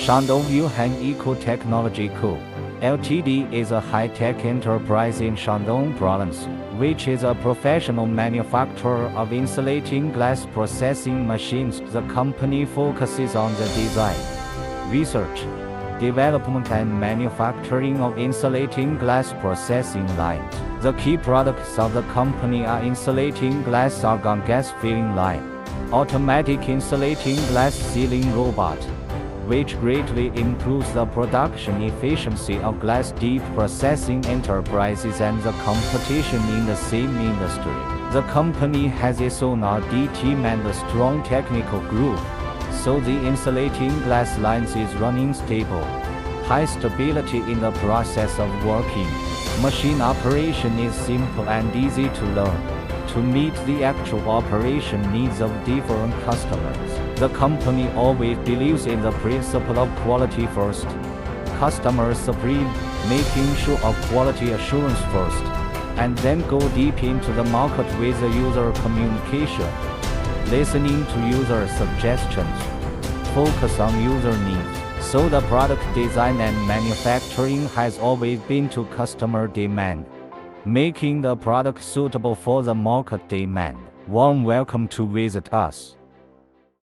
Shandong YUEHANG Eco-Technology Co. Ltd is a high-tech enterprise in Shandong Province, which is a professional manufacturer of insulating glass processing machines. The company focuses on the design, research, development and manufacturing of insulating glass processing lines. The key products of the company are insulating glass argon gas filling line, automatic insulating glass sealing robot, which greatly improves the production efficiency of glass deep processing enterprises and the competition in the same industry. The company has its own R&D team and a strong technical group, so the insulating glass lines is running stable. High stability in the process of working. Machine operation is simple and easy to learn, to meet the actual operation needs of different customers. The company always believes in the principle of quality first, customer supreme, making sure of quality assurance first, and then go deep into the market with the user communication, listening to user suggestions, focus on user needs. So the product design and manufacturing has always been to customer demand, making the product suitable for the market demand. Warm welcome to visit us.